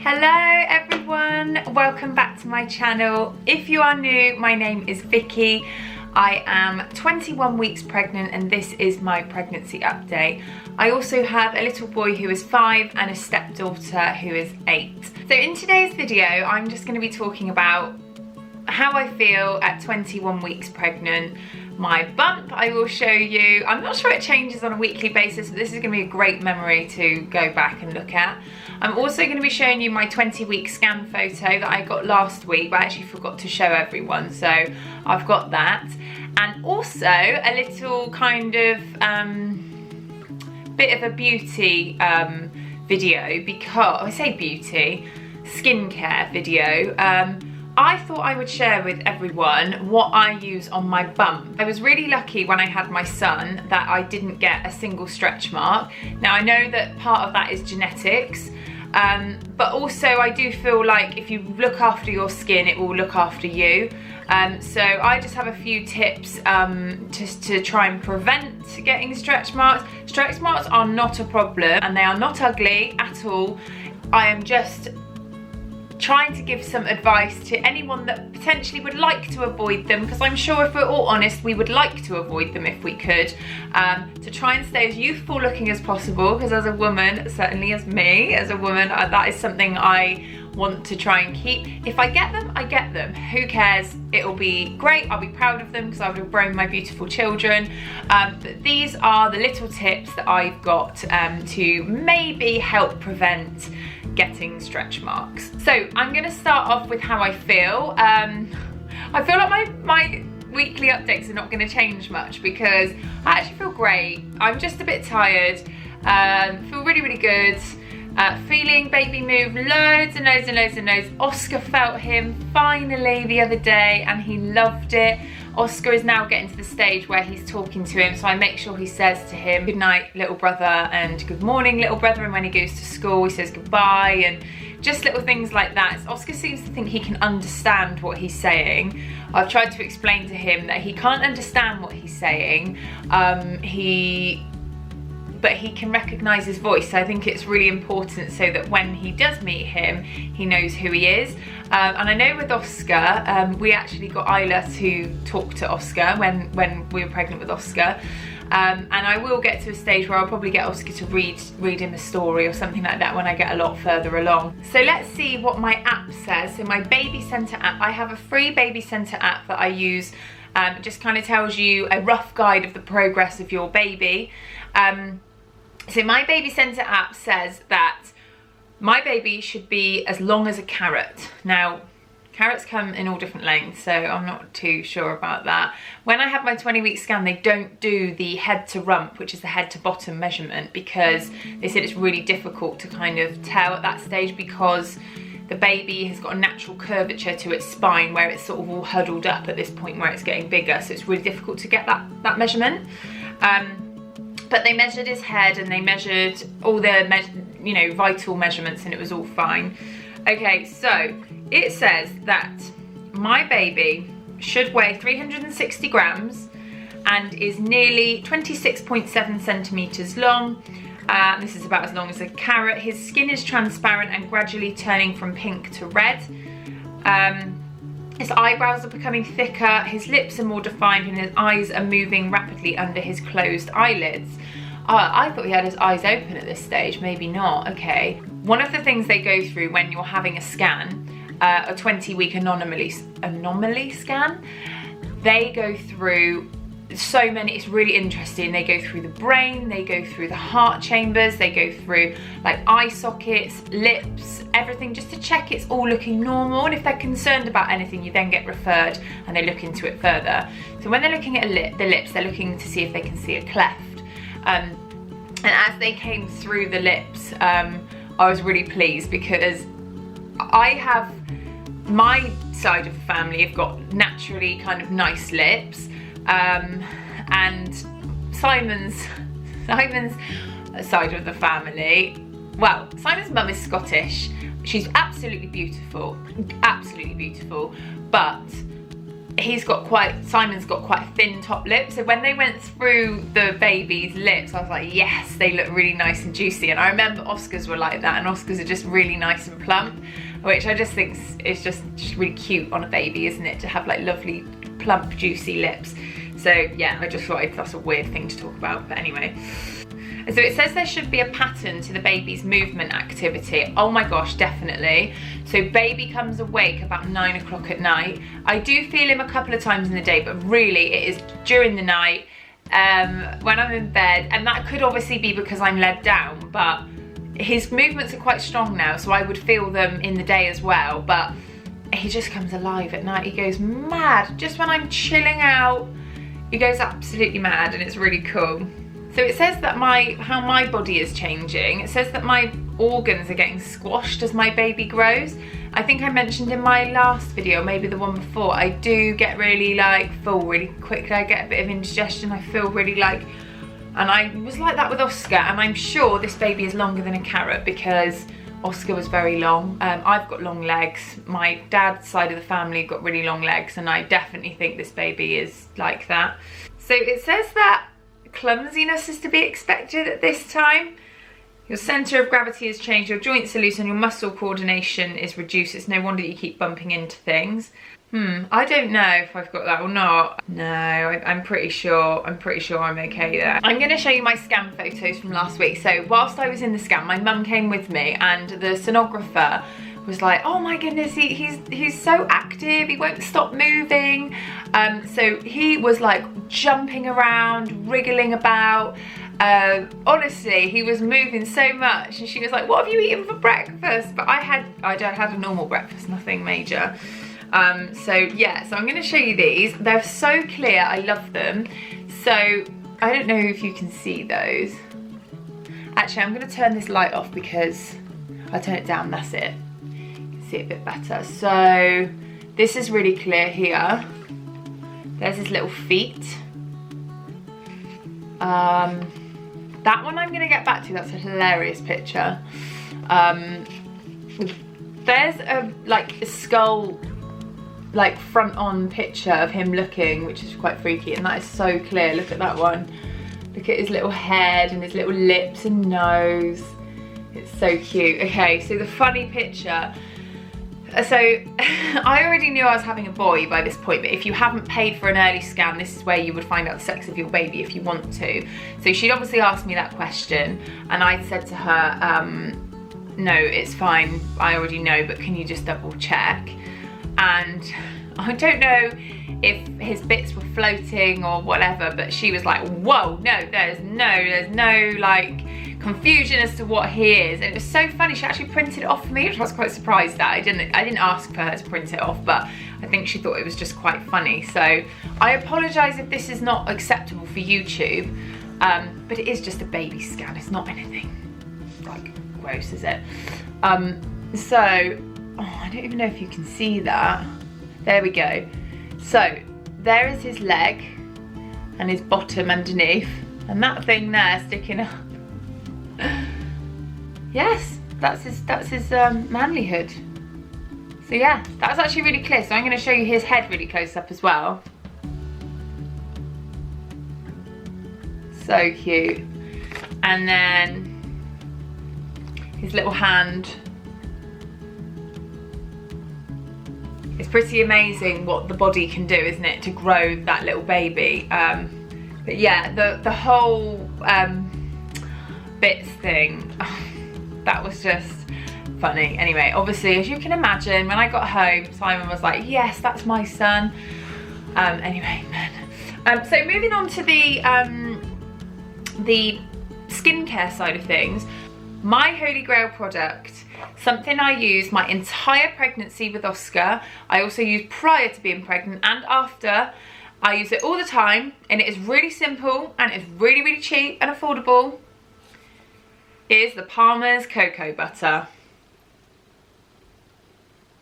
Hello everyone, welcome back to my channel. If you are new, my name is Vicky. I am 21 weeks pregnant and this is my pregnancy update. I also have a little boy who is 5 and a stepdaughter who is 8. So in today's video, I'm just going to be talking about how I feel at 21 weeks pregnant. My bump I will show you. I'm not sure it changes on a weekly basis, but this is going to be a great memory to go back and look at. I'm also going to be showing you my 20-week scan photo that I got last week, but I actually forgot to show everyone, so I've got that. And also a little kind of bit of a beauty video, because, I say beauty, skincare video. I thought I would share with everyone what I use on my bump. I was really lucky when I had my son that I didn't get a single stretch mark. Now I know that part of that is genetics, but also I do feel like if you look after your skin, it will look after you. So I just have a few tips just to try and prevent getting stretch marks. Stretch marks are not a problem and they are not ugly at all. I am just trying to give some advice to anyone that potentially would like to avoid them, because I'm sure if we're all honest, we would like to avoid them if we could, to try and stay as youthful looking as possible, because as a woman, certainly as me, as a woman, that is something I want to try and keep. If I get them, I get them. Who cares? It'll be great. I'll be proud of them because I would have grown my beautiful children. But these are the little tips that I've got to maybe help prevent getting stretch marks. So I'm going to start off with how I feel. I feel like my weekly updates are not going to change much because I actually feel great. I'm just a bit tired. Feel really good. Feeling baby move loads and loads and loads and loads. Oscar felt him finally the other day and he loved it. Oscar is now getting to the stage where he's talking to him, so I make sure he says to him, "Good night, little brother," and "Good morning, little brother," and when he goes to school he says goodbye, and just little things like that. Oscar seems to think he can understand what he's saying. I've tried to explain to him that he can't understand what he's saying, but he can recognise his voice. So I think it's really important so that when he does meet him, he knows who he is. And I know with Oscar, we actually got Isla to talk to Oscar when we were pregnant with Oscar. And I will get to a stage where I'll probably get Oscar to read him a story or something like that when I get a lot further along. So let's see what my app says. So my Baby Centre app, I have a free Baby Centre app that I use. It just kind of tells you a rough guide of the progress of your baby. So my Baby Centre app says that my baby should be as long as a carrot. Now, carrots come in all different lengths, so I'm not too sure about that. When I had my 20-week scan, they don't do the head to rump, which is the head to bottom measurement, because they said it's really difficult to kind of tell at that stage because the baby has got a natural curvature to its spine where it's sort of all huddled up at this point where it's getting bigger, so it's really difficult to get that measurement. But they measured his head and they measured all the vital measurements and it was all fine. Okay, so it says that my baby should weigh 360 grams and is nearly 26.7 centimetres long. This is about as long as a carrot. His skin is transparent and gradually turning from pink to red. His eyebrows are becoming thicker, his lips are more defined and his eyes are moving rapidly under his closed eyelids. I thought he had his eyes open at this stage, maybe not, okay. One of the things they go through when you're having a scan, a 20-week anomaly scan, they go through so many, it's really interesting. They go through the brain, they go through the heart chambers, they go through like eye sockets, lips, everything, just to check it's all looking normal. And if they're concerned about anything, you then get referred and they look into it further. So when they're looking at the lips, they're looking to see if they can see a cleft. And as they came through the lips, I was really pleased because I have, my side of the family have got naturally kind of nice lips. And Simon's side of the family, well, Simon's mum is Scottish. She's absolutely beautiful, but Simon's got quite a thin top lip, so when they went through the baby's lips, I was like, yes, they look really nice and juicy. And I remember Oscar's were like that, and Oscar's are just really nice and plump, which I just think is just really cute on a baby, isn't it, to have like lovely plump juicy lips. So yeah, I just thought that's a weird thing to talk about, but anyway. And so it says there should be a pattern to the baby's movement activity. Oh my gosh, definitely. So baby comes awake about 9 o'clock at night. I do feel him a couple of times in the day, but really it is during the night, when I'm in bed, and that could obviously be because I'm led down, but his movements are quite strong now, so I would feel them in the day as well, but he just comes alive at night. He goes mad. Just when I'm chilling out, he goes absolutely mad, and it's really cool. So it says that how my body is changing. It says that my organs are getting squashed as my baby grows. I think I mentioned in my last video, maybe the one before, I do get really like full really quickly. I get a bit of indigestion. I feel really like, and I was like that with Oscar, and I'm sure this baby is longer than a carrot because Oscar was very long. I've got long legs. My dad's side of the family got really long legs, and I definitely think this baby is like that. So it says that clumsiness is to be expected at this time. Your centre of gravity has changed, your joints are loose, and your muscle coordination is reduced. It's no wonder you keep bumping into things. I don't know if I've got that or not. No, I'm pretty sure I'm okay there. I'm going to show you my scan photos from last week. So whilst I was in the scan, my mum came with me, and the sonographer was like, oh my goodness, he's so active, he won't stop moving. So he was like jumping around, wriggling about. Honestly, he was moving so much, and she was like, what have you eaten for breakfast? But I had a normal breakfast, nothing major. So yeah, so I'm going to show you these. They're so clear, I love them. So I don't know if you can see those. Actually, I'm going to turn this light off because I'll turn it down, that's it. See it a bit better. So this is really clear here. There's his little feet. That one I'm going to get back to. That's a hilarious picture. There's a skull, like front on picture of him looking, which is quite freaky, and that is so clear. Look at that one. Look at his little head and his little lips and nose. It's so cute. Okay, so the funny picture. So I already knew I was having a boy by this point, but if you haven't paid for an early scan, this is where you would find out the sex of your baby if you want to. So she'd obviously asked me that question, and I said to her, no, it's fine, I already know, but can you just double check? And I don't know if his bits were floating or whatever, but she was like, whoa, no, there's no like confusion as to what he is. And it was so funny, she actually printed it off for me, which I was quite surprised at. I didn't ask for her to print it off, but I think she thought it was just quite funny. So I apologise if this is not acceptable for YouTube, but it is just a baby scan, it's not anything like gross, is it? So, I don't even know if you can see that. There we go. So there is his leg and his bottom underneath, and that thing there sticking up. Yes, that's his manlyhood. So yeah, that's actually really clear. So I'm going to show you his head really close up as well. So cute. And then his little hand. It's pretty amazing what the body can do, isn't it, to grow that little baby. But yeah, the whole bits thing, that was just funny. Anyway, obviously, as you can imagine, when I got home, Simon was like, yes, that's my son. Anyway, so moving on to the skincare side of things, my Holy Grail product, something I use my entire pregnancy with Oscar. I also use prior to being pregnant and after. I use it all the time, and it is really simple and it's really, really cheap and affordable. It is the Palmer's Cocoa Butter.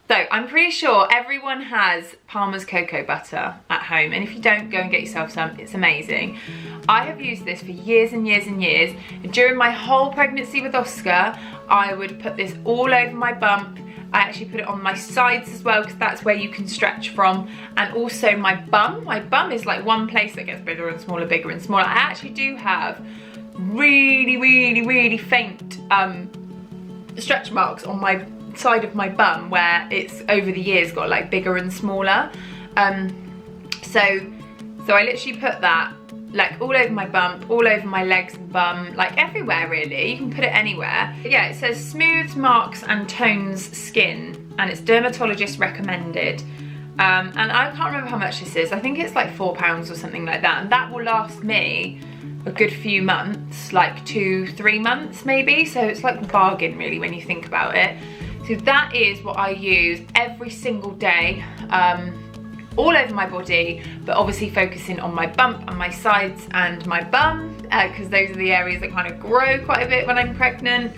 So I'm pretty sure everyone has Palmer's Cocoa Butter at home, and if you don't, go and get yourself some, it's amazing. I have used this for years and years and years. During my whole pregnancy with Oscar, I would put this all over my bump, I actually put it on my sides as well, because that's where you can stretch from, and also my bum. My bum is like one place that gets bigger and smaller, bigger and smaller. I actually do have really faint stretch marks on my side of my bum where it's over the years got like bigger and smaller. So I literally put that like all over my bump, all over my legs and bum, like everywhere really. You can put it anywhere. But yeah, it says smooths, marks and tones skin, and it's dermatologist recommended. And I can't remember how much this is. I think it's like £4 or something like that, and that will last me a good few months, like 2-3 months maybe. So it's like a bargain really when you think about it. So that is what I use every single day, all over my body, but obviously focusing on my bump and my sides and my bum, because those are the areas that kind of grow quite a bit when I'm pregnant.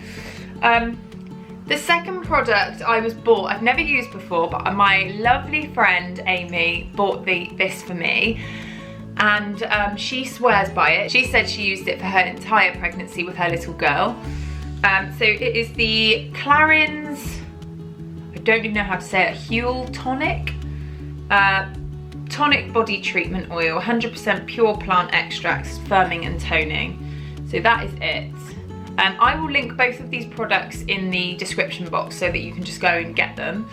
The second product I was bought, I've never used before, but my lovely friend Amy bought this for me, and she swears by it. She said she used it for her entire pregnancy with her little girl. So it is the Clarins, I don't even know how to say it, Huel Tonic. Tonic body treatment oil, 100% pure plant extracts, firming and toning. So that is it. I will link both of these products in the description box so that you can just go and get them.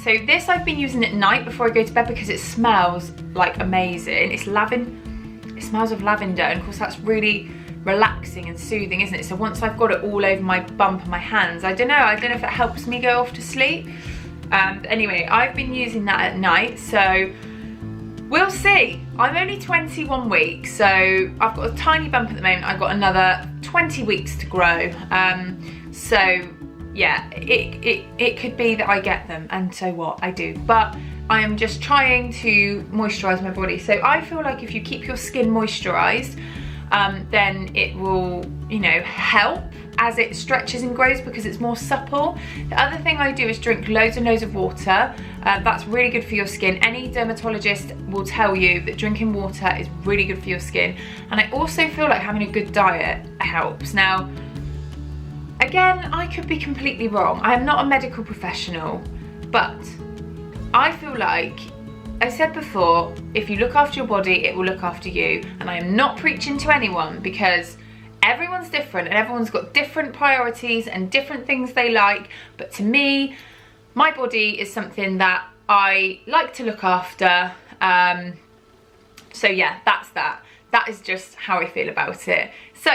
So this I've been using at night before I go to bed because it smells like amazing. It's lavender, it smells of lavender, and of course that's really relaxing and soothing, isn't it? So once I've got it all over my bump and my hands, I don't know if it helps me go off to sleep. Anyway, I've been using that at night, so we'll see. I'm only 21 weeks, so I've got a tiny bump at the moment. I've got another 20 weeks to grow. So yeah, it could be that I get them, and so what, I do. But I am just trying to moisturise my body. So I feel like if you keep your skin moisturised, then it will, you know, help as it stretches and grows because it's more supple. The other thing I do is drink loads and loads of water. That's really good for your skin. Any dermatologist will tell you that drinking water is really good for your skin. And I also feel like having a good diet helps. Now, again, I could be completely wrong. I am not a medical professional, but I feel like, I said before, if you look after your body, it will look after you. And I am not preaching to anyone because everyone's different and everyone's got different priorities and different things they like. But to me, my body is something that I like to look after. So yeah, that's that. That is just how I feel about it. So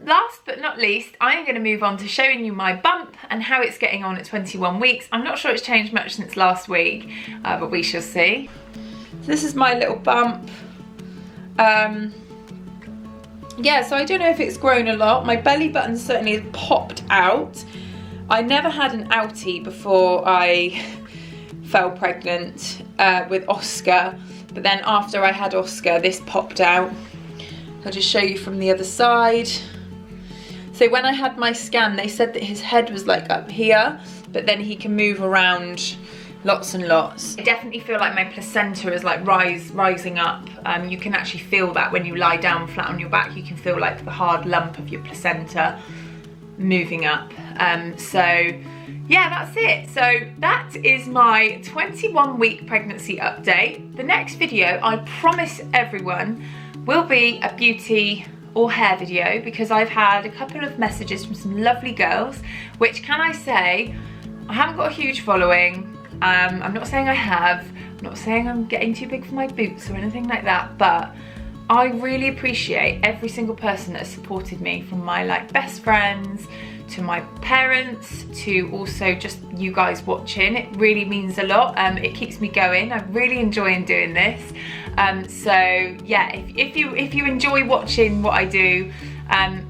last but not least, I am going to move on to showing you my bump and how it's getting on at 21 weeks. I'm not sure it's changed much since last week, but we shall see. So this is my little bump. Yeah, so I don't know if it's grown a lot. My belly button certainly has popped out. I never had an outie before I fell pregnant with Oscar, but then after I had Oscar, this popped out. I'll just show you from the other side. So when I had my scan, they said that his head was like up here, but then he can move around lots and lots. I definitely feel like my placenta is like rising up. You can actually feel that when you lie down flat on your back. You can feel like the hard lump of your placenta moving up. So yeah, that's it. So that is my 21-week pregnancy update. The next video, I promise everyone, will be a beauty or hair video because I've had a couple of messages from some lovely girls, which, can I say, I haven't got a huge following. I'm not saying I have, I'm not saying I'm getting too big for my boots or anything like that, but I really appreciate every single person that has supported me, from my like best friends to my parents to also just you guys watching. It really means a lot. It keeps me going. I'm really enjoying doing this. So yeah, if you enjoy watching what I do,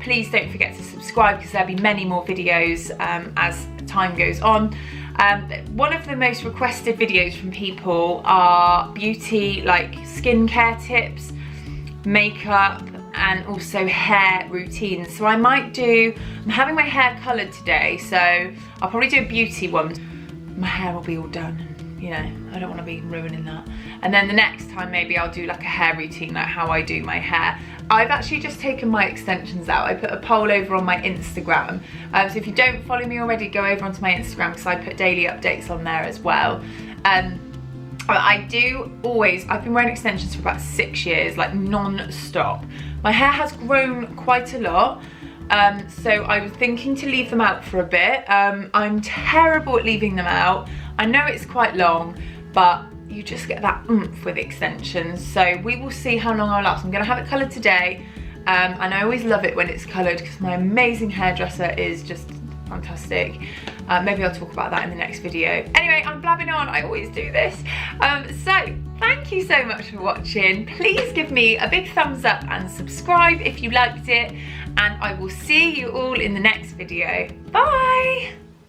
please don't forget to subscribe because there'll be many more videos as time goes on. One of the most requested videos from people are beauty, like skincare tips, makeup, and also hair routines. So I might do, I'm having my hair coloured today, so I'll probably do a beauty one. My hair will be all done, you know, I don't want to be ruining that. And then the next time maybe I'll do like a hair routine, like how I do my hair. I've actually just taken my extensions out. I put a poll over on my Instagram. So if you don't follow me already, go over onto my Instagram because I put daily updates on there as well. I do always, I've been wearing extensions for about 6 years, like non-stop. My hair has grown quite a lot. So I was thinking to leave them out for a bit. I'm terrible at leaving them out. I know it's quite long, but you just get that oomph with extensions. So we will see how long I'll last. I'm gonna have it colored today. And I always love it when it's colored because my amazing hairdresser is just fantastic. Maybe I'll talk about that in the next video. Anyway, I'm blabbing on, I always do this. So thank you so much for watching. Please give me a big thumbs up and subscribe if you liked it. And I will see you all in the next video. Bye.